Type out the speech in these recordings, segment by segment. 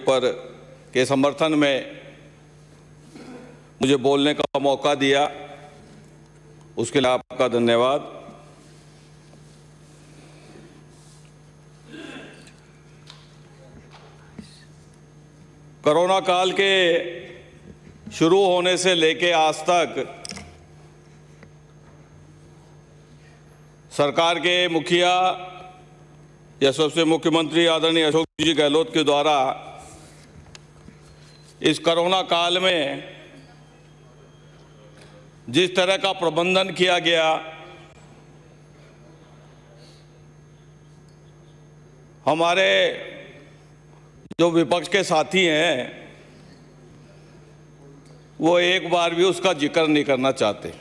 ऊपर के समर्थन में मुझे बोलने का मौका दिया, उसके लिए आपका धन्यवाद। कोरोना काल के शुरू होने से लेकर आज तक सरकार के मुखिया यशस्वी मुख्यमंत्री आदरणीय अशोक जी गहलोत के द्वारा इस कोरोना काल में जिस तरह का प्रबंधन किया गया, हमारे जो विपक्ष के साथी हैं वो एक बार भी उसका जिक्र नहीं करना चाहते।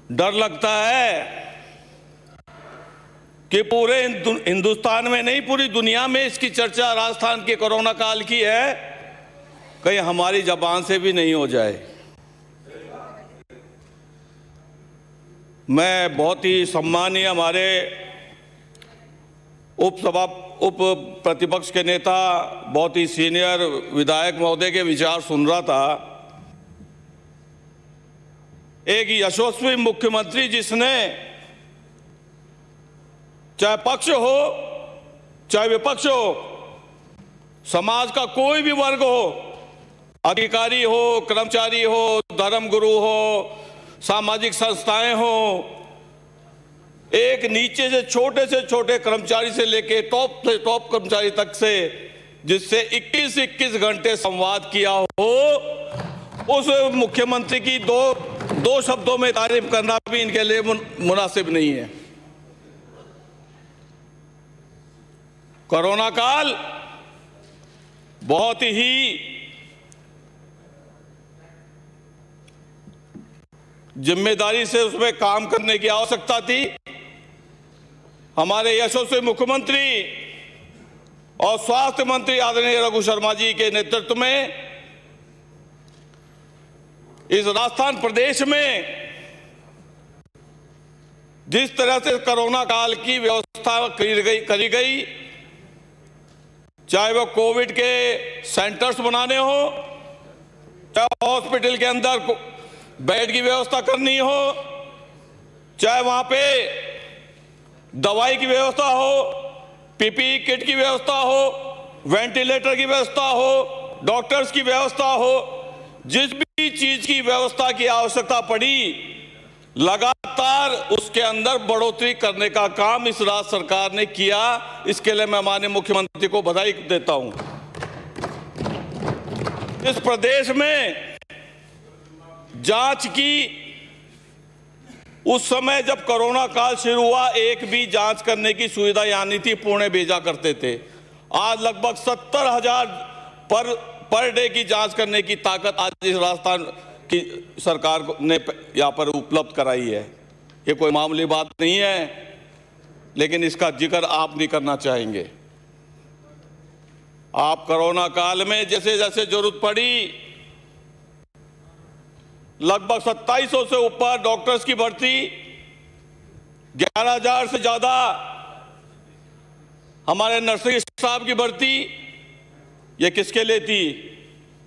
डर लगता है कि पूरे हिंदुस्तान में नहीं, पूरी दुनिया में इसकी चर्चा राजस्थान के कोरोना काल की है, कहीं हमारी जबान से भी नहीं हो जाए। मैं बहुत ही सम्मानीय हमारे उप प्रतिपक्ष के नेता, बहुत ही सीनियर विधायक महोदय के विचार सुन रहा था। एक यशस्वी मुख्यमंत्री जिसने चाहे पक्ष हो चाहे विपक्ष हो, समाज का कोई भी वर्ग हो, अधिकारी हो, कर्मचारी हो, धर्मगुरु हो, सामाजिक संस्थाएं हो, एक नीचे से छोटे कर्मचारी से लेके टॉप से टॉप कर्मचारी तक से जिससे 21 घंटे संवाद किया हो, उस मुख्यमंत्री की दो शब्दों में तारीफ करना भी इनके लिए मुनासिब नहीं है। कोरोना काल बहुत ही जिम्मेदारी से उसमें काम करने की आवश्यकता थी। हमारे यशस्वी मुख्यमंत्री और स्वास्थ्य मंत्री आदरणीय रघु शर्मा जी के नेतृत्व में इस राजस्थान प्रदेश में जिस तरह से कोरोना काल की व्यवस्था करी गई, चाहे वो कोविड के सेंटर्स बनाने हो, चाहे हॉस्पिटल के अंदर बेड की व्यवस्था करनी हो, चाहे वहां पे दवाई की व्यवस्था हो, पीपीई किट की व्यवस्था हो, वेंटिलेटर की व्यवस्था हो, डॉक्टर्स की व्यवस्था हो, जिस भी चीज की व्यवस्था की आवश्यकता पड़ी, लगातार उसके अंदर बढ़ोतरी करने का काम इस राज्य सरकार ने किया। इसके लिए मैं माननीय मुख्यमंत्री को बधाई देता हूं। इस प्रदेश में जांच की उस समय जब कोरोना काल शुरू हुआ, एक भी जांच करने की सुविधा यहाँ नहीं थी, पुणे भेजा करते थे। आज लगभग 70,000 पर डे की जांच करने की ताकत आज इस राजस्थान की सरकार ने यहाँ पर उपलब्ध कराई है। ये कोई मामूली बात नहीं है, लेकिन इसका जिक्र आप नहीं करना चाहेंगे। आप कोरोना काल में जैसे जैसे जरूरत पड़ी, लगभग 2700 से ऊपर डॉक्टर्स की भर्ती, 11,000 से ज्यादा हमारे नर्सिंग स्टाफ की भर्ती, ये किसके लिए थी?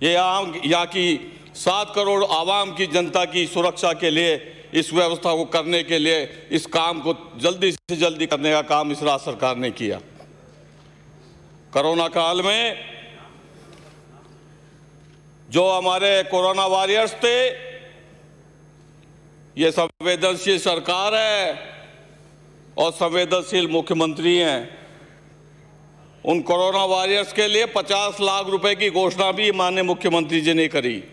ये यहाँ की 7 करोड़ आवाम की जनता की सुरक्षा के लिए, इस व्यवस्था को करने के लिए, इस काम को जल्दी से जल्दी करने का काम इस राज्य सरकार ने किया। कोरोना काल में जो हमारे कोरोना वॉरियर्स थे, ये संवेदनशील सरकार है और संवेदनशील मुख्यमंत्री हैं। उन कोरोना वॉरियर्स के लिए 50 लाख रुपए की घोषणा भी माननीय मुख्यमंत्री जी ने करी।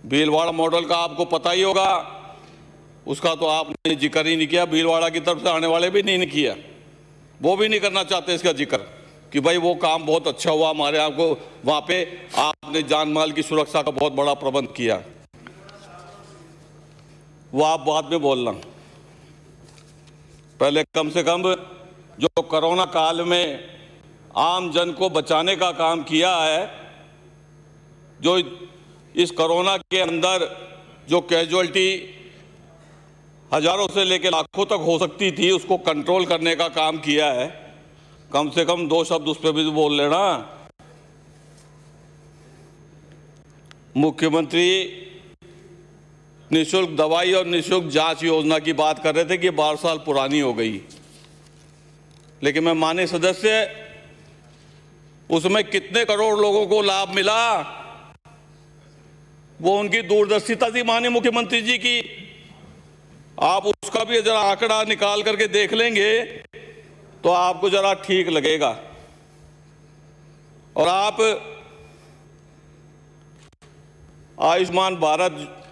भीलवाड़ा मॉडल का आपको पता ही होगा, उसका तो आपने जिक्र ही नहीं किया। भीलवाड़ा की तरफ से आने वाले भी नहीं किया, वो भी नहीं करना चाहते इसका जिक्र कि भाई वो काम बहुत अच्छा हुआ हमारे आपको, वहां पे आपने जान माल की सुरक्षा का बहुत बड़ा प्रबंध किया। वो आप बाद में बोलना, पहले कम से कम जो कोरोना काल में आम जन को बचाने का काम किया है, जो इस कोरोना के अंदर जो कैजुअल्टी हजारों से लेकर लाखों तक हो सकती थी, उसको कंट्रोल करने का काम किया है। कम से कम 2 शब्द उस पर भी बोल लेना। मुख्यमंत्री निःशुल्क दवाई और निःशुल्क जांच योजना की बात कर रहे थे कि 12 साल पुरानी हो गई, लेकिन मैं माननीय सदस्य, उसमें कितने करोड़ लोगों को लाभ मिला, वो उनकी दूरदर्शिता थी माननीय मुख्यमंत्री जी की। आप उसका भी जरा आंकड़ा निकाल करके देख लेंगे तो आपको जरा ठीक लगेगा। और आप आयुष्मान भारत,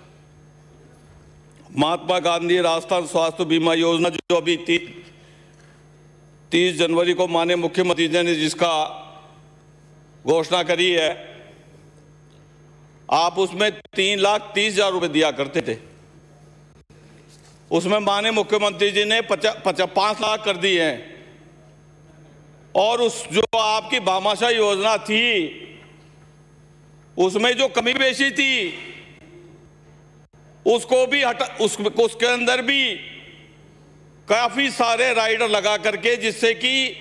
महात्मा गांधी राष्ट्रीय स्वास्थ्य बीमा योजना, जो अभी 30 जनवरी को माननीय मुख्यमंत्री जी ने जिसका घोषणा करी है, आप उसमें 3,30,000 रुपये दिया करते थे। उसमें माननीय मुख्यमंत्री जी ने 5 लाख कर दिए हैं। और उस जो आपकी भामाशाह योजना थी, उसमें जो कमी पेशी थी उसको भी उसके अंदर भी काफी सारे राइडर लगा करके, जिससे कि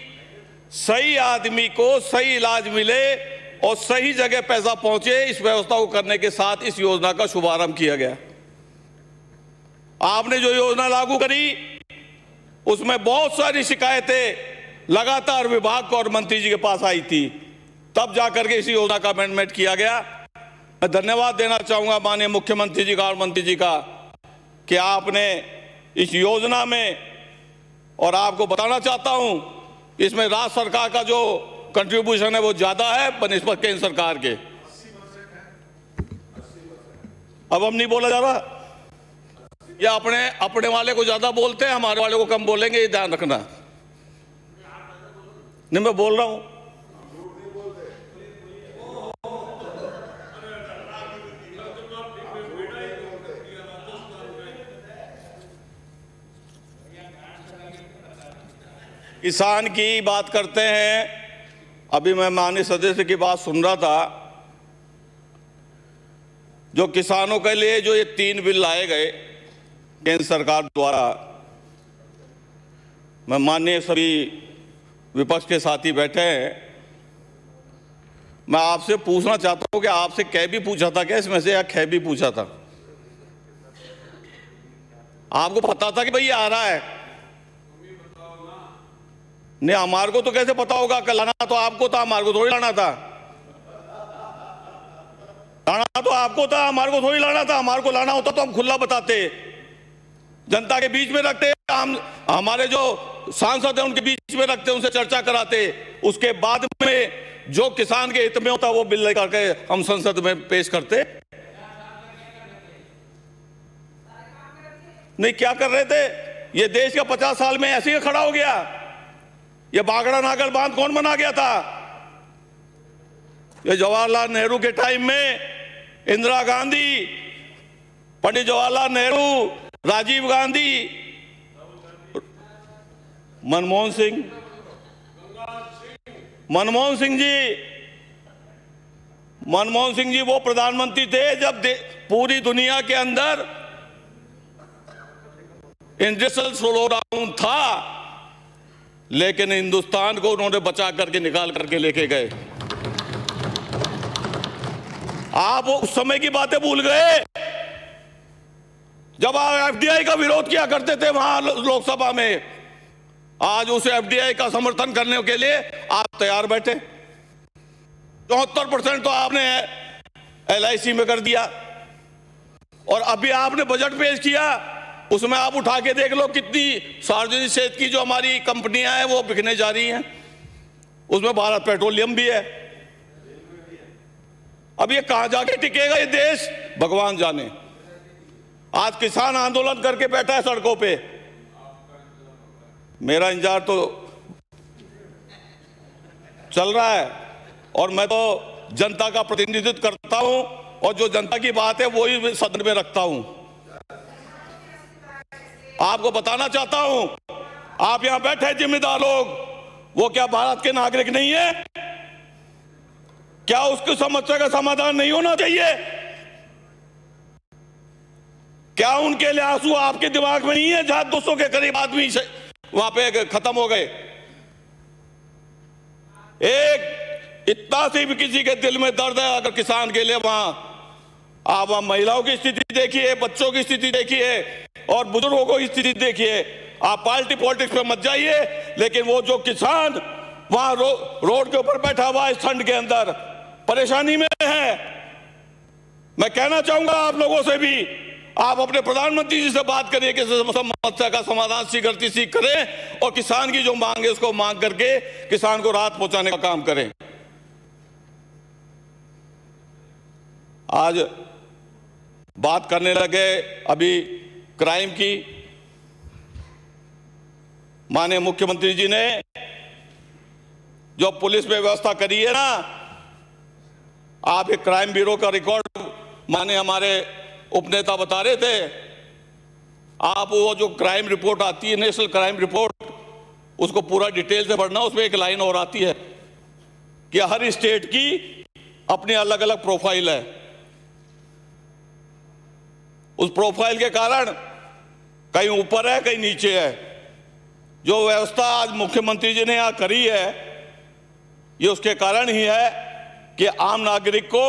सही आदमी को सही इलाज मिले और सही जगह पैसा पहुंचे, इस व्यवस्था को करने के साथ इस योजना का शुभारंभ किया गया। आपने जो योजना लागू करी उसमें बहुत सारी शिकायतें लगातार विभाग और मंत्री जी के पास आई थी, तब जाकर के इस योजना का अमेंडमेंट किया गया। मैं धन्यवाद देना चाहूंगा माननीय मुख्यमंत्री जी का और मंत्री जी का कि आपने इस योजना में, और आपको बताना चाहता हूं, इसमें राज्य सरकार का जो कंट्रीब्यूशन है वो ज्यादा है बनिस्बत केंद्र सरकार के। अब हम नहीं बोला जा रहा, ये अपने वाले को ज्यादा बोलते हैं, हमारे वाले को कम बोलेंगे, ये ध्यान रखना। नहीं, मैं बोल रहा हूं। किसान की बात करते हैं। अभी मैं माननीय सदस्य की बात सुन रहा था, जो किसानों के लिए जो ये 3 बिल लाए गए केंद्र सरकार द्वारा, मैं माननीय सभी विपक्ष के साथी बैठे हैं, मैं आपसे पूछना चाहता हूं कि आपसे कै भी पूछा था क्या इसमें से, या कै भी पूछा था? आपको पता था कि भाई ये आ रहा है? नहीं, हमारे को तो कैसे पता होगा? कल लाना तो आपको था, हमारे को थोड़ी लाना था। लाना तो आपको था, हमारे को थोड़ी लाना था। हमारे को लाना होता तो हम खुला बताते, जनता के बीच में रखते, हम हमारे जो सांसद हैं उनके बीच में रखते, उनसे चर्चा कराते, उसके बाद में जो किसान के हित में होता वो बिल लेकर के हम संसद में पेश करते। नहीं, क्या कर रहे थे? ये देश का 50 साल में ऐसे ही खड़ा हो गया। ये बागड़ा नागर बांध कौन बना गया था? ये जवाहरलाल नेहरू के टाइम में इंदिरा गांधी, पंडित जवाहरलाल नेहरू, राजीव गांधी, मनमोहन सिंह जी वो प्रधानमंत्री थे जब पूरी दुनिया के अंदर इंडस्ट्रियल स्लोडाउन था, लेकिन हिंदुस्तान को उन्होंने बचा करके निकाल करके लेके गए। आप उस समय की बातें भूल गए जब आप एफडीआई का विरोध किया करते थे वहां लोकसभा में। आज उस एफडीआई का समर्थन करने के लिए आप तैयार बैठे। 74% तो आपने एलआईसी में कर दिया, और अभी आपने बजट पेश किया, उसमें आप उठा के देख लो कितनी सार्वजनिक क्षेत्र की जो हमारी कंपनियां हैं वो बिकने जा रही हैं। उसमें भारत पेट्रोलियम भी है। अब ये कहां जाके टिकेगा ये देश, भगवान जाने। आज किसान आंदोलन करके बैठा है सड़कों पे। मेरा इंतजार तो चल रहा है, और मैं तो जनता का प्रतिनिधित्व करता हूं, और जो जनता की बात है वो ही सदन में रखता हूं। आपको बताना चाहता हूं, आप यहां बैठे जिम्मेदार लोग, वो क्या भारत के नागरिक नहीं है? क्या उसकी समस्या का समाधान नहीं होना चाहिए? क्या उनके लिए आंसू आपके दिमाग में नहीं है जहां 200 के करीब आदमी वहां पे खत्म हो गए? एक इतना सी भी किसी के दिल में दर्द है अगर किसान के लिए, वहां आप वहां महिलाओं की स्थिति देखिए, बच्चों की स्थिति देखिए और बुजुर्गों की स्थिति देखिए। आप पार्टी पॉलिटिक्स पे मत जाइए, लेकिन वो जो किसान वहां रोड के ऊपर बैठा हुआ इस ठंड के अंदर परेशानी में है, मैं कहना चाहूंगा आप लोगों से भी, आप अपने प्रधानमंत्री जी से बात करिए कि समस्या का समाधान शीघ्र करें और किसान की जो मांग है उसको मांग करके किसान को राहत पहुंचाने का काम करें। आज बात करने लगे अभी क्राइम की। माननीय मुख्यमंत्री जी ने जो पुलिस में व्यवस्था करी है ना, आप एक क्राइम ब्यूरो का रिकॉर्ड माने हमारे उपनेता बता रहे थे, आप वो जो क्राइम रिपोर्ट आती है, नेशनल क्राइम रिपोर्ट, उसको पूरा डिटेल से पढ़ना। उसमें एक लाइन और आती है कि हर स्टेट की अपनी अलग अलग प्रोफाइल है। उस प्रोफाइल के कारण कहीं ऊपर है कहीं नीचे है। जो व्यवस्था आज मुख्यमंत्री जी ने यहां करी है, ये उसके कारण ही है कि आम नागरिक को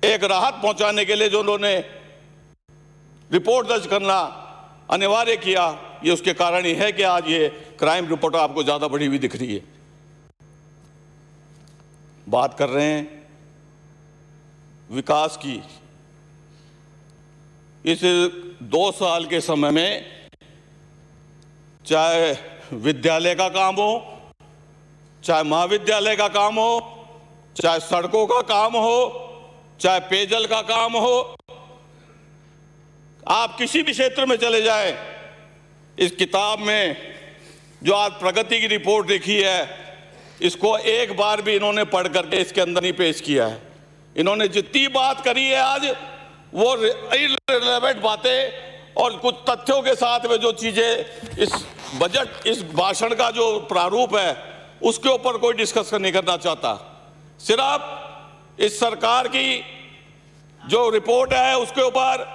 एक राहत पहुंचाने के लिए जो उन्होंने रिपोर्ट दर्ज करना अनिवार्य किया, ये उसके कारण ही है कि आज ये क्राइम रिपोर्ट आपको ज्यादा बढ़ी हुई दिख रही है। बात कर रहे हैं विकास की। इस 2 साल के समय में चाहे विद्यालय का काम हो, चाहे महाविद्यालय का काम हो, चाहे सड़कों का काम हो, चाहे पेयजल का काम हो, आप किसी भी क्षेत्र में चले जाएं, इस किताब में जो आज प्रगति की रिपोर्ट लिखी है, इसको एक बार भी इन्होंने पढ़ करके इसके अंदर नहीं पेश किया है। इन्होंने जितनी बात करी है आज, वो इररिलेवेंट बातें और कुछ तथ्यों के साथ में जो चीजें इस बजट, इस भाषण का जो प्रारूप है, उसके ऊपर कोई डिस्कस नहीं करना चाहता। सिर्फ इस सरकार की जो रिपोर्ट है उसके ऊपर,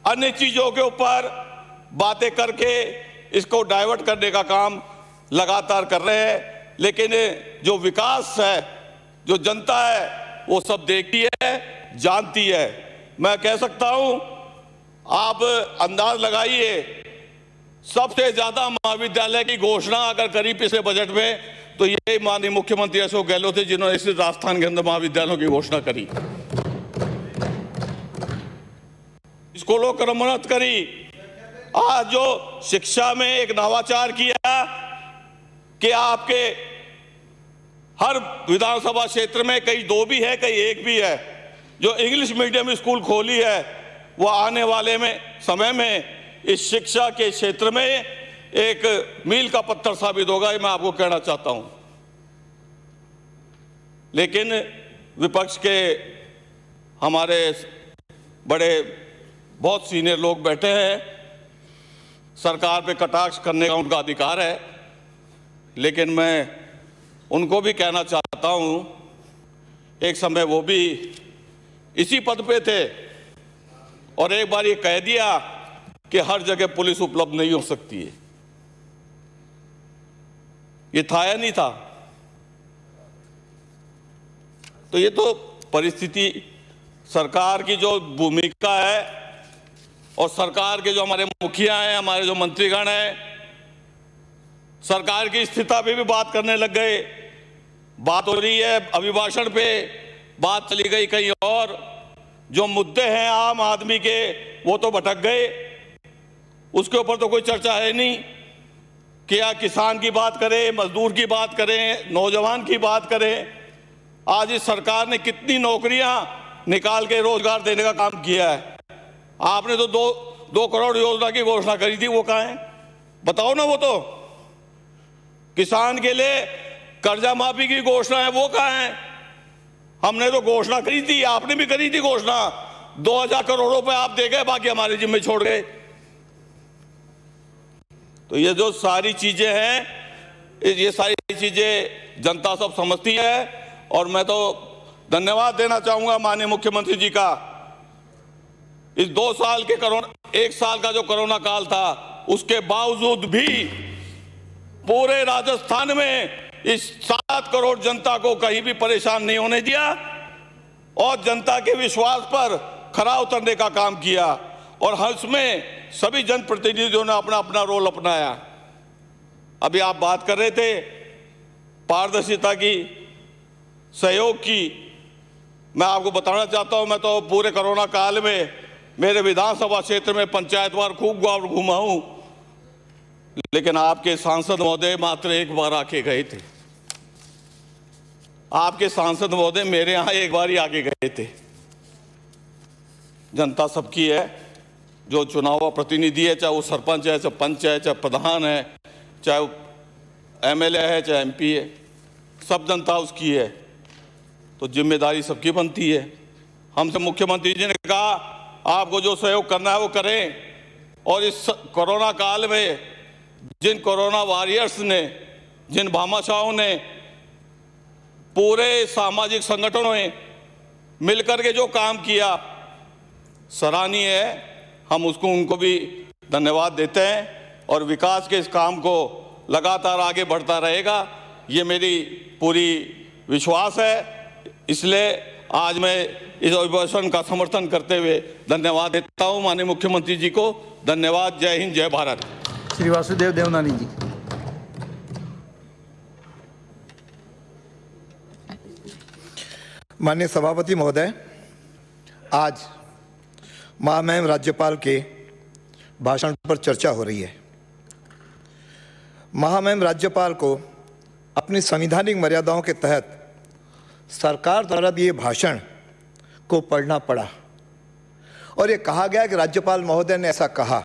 अन्य चीजों के ऊपर बातें करके इसको डाइवर्ट करने का काम लगातार कर रहे हैं। लेकिन जो विकास है, जो जनता है, वो सब देखती है, जानती है। मैं कह सकता हूं, आप अंदाज लगाइए, सबसे ज्यादा महाविद्यालय की घोषणा अगर करी पिछले बजट में, तो ये माननीय मुख्यमंत्री अशोक गहलोत थे जिन्होंने इस राजस्थान के अंदर महाविद्यालयों की घोषणा करी, स्कूलों की मरम्मत करी। आज जो शिक्षा में एक नवाचार किया कि आपके हर विधानसभा क्षेत्र में कहीं 2 भी है, कहीं 1 भी है, जो इंग्लिश मीडियम स्कूल खोली है, वो आने वाले समय में इस शिक्षा के क्षेत्र में एक मील का पत्थर साबित होगा, ये मैं आपको कहना चाहता हूं। लेकिन विपक्ष के हमारे बड़े बहुत सीनियर लोग बैठे हैं, सरकार पे कटाक्ष करने का उनका अधिकार है, लेकिन मैं उनको भी कहना चाहता हूं, एक समय वो भी इसी पद पे थे और एक बार ये कह दिया कि हर जगह पुलिस उपलब्ध नहीं हो सकती है। ये था या नहीं था? तो ये तो परिस्थिति, सरकार की जो भूमिका है और सरकार के जो हमारे मुखिया हैं, हमारे जो मंत्रीगण हैं, सरकार की स्थिति पे भी बात करने लग गए। बात हो रही है अभिभाषण पे, बात चली गई कहीं और। जो मुद्दे हैं आम आदमी के, वो तो भटक गए, उसके ऊपर तो कोई चर्चा है नहीं। क्या किसान की बात करें, मजदूर की बात करें, नौजवान की बात करें, आज इस सरकार ने कितनी नौकरियां निकाल के रोजगार देने का काम किया है। आपने तो 2 करोड़ योजना की घोषणा करी थी, वो कहां है? बताओ ना। वो तो किसान के लिए कर्जा माफी की घोषणा है, वो कहां है? हमने तो घोषणा करी थी, आपने भी करी थी घोषणा, 2000 करोड़ रुपए आप दे गए, बाकी हमारे जिम्मे छोड़ गए। तो ये जो सारी चीजें हैं, ये सारी चीजें जनता सब समझती है। और मैं तो धन्यवाद देना चाहूंगा माननीय मुख्यमंत्री जी का इस 2 साल के कोरोना, 1 साल का जो कोरोना काल था, उसके बावजूद भी पूरे राजस्थान में इस 7 करोड़ जनता को कहीं भी परेशान नहीं होने दिया और जनता के विश्वास पर खरा उतरने का काम किया। और इसमें सभी जनप्रतिनिधियों ने अपना अपना रोल अपनाया। अभी आप बात कर रहे थे पारदर्शिता की, सहयोग की। मैं आपको बताना चाहता हूं, मैं तो पूरे कोरोना काल में मेरे विधानसभा क्षेत्र में पंचायतवार खूब घूमा हूं, लेकिन आपके सांसद महोदय मात्र एक बार आके गए थे। आपके सांसद महोदय मेरे यहां एक बार ही आके गए थे। जनता सबकी है, जो चुनाव प्रतिनिधि है, चाहे वो सरपंच है, चाहे पंच है, चाहे प्रधान है, चाहे वो एमएलए है, चाहे एमपी है, सब जनता उसकी है। तो जिम्मेदारी सबकी बनती है। हमसे मुख्यमंत्री जी ने कहा आपको जो सहयोग करना है वो करें। और इस कोरोना काल में जिन कोरोना वॉरियर्स ने, जिन भामाशाहों ने, पूरे सामाजिक संगठनों ने मिलकर के जो काम किया, सराहनीय है। हम उनको भी धन्यवाद देते हैं और विकास के इस काम को लगातार आगे बढ़ता रहेगा, ये मेरी पूरी विश्वास है। इसलिए आज मैं इस अभिभाषण का समर्थन करते हुए धन्यवाद देता हूं माननीय मुख्यमंत्री जी को। धन्यवाद। जय हिंद, जय भारत। श्री वासुदेव देवनानी जी। माननीय सभापति महोदय, आज महामहिम राज्यपाल के भाषण पर चर्चा हो रही है। महामहिम राज्यपाल को अपनी संवैधानिक मर्यादाओं के तहत सरकार द्वारा दिए भाषण को पढ़ना पड़ा और ये कहा गया कि राज्यपाल महोदय ने ऐसा कहा।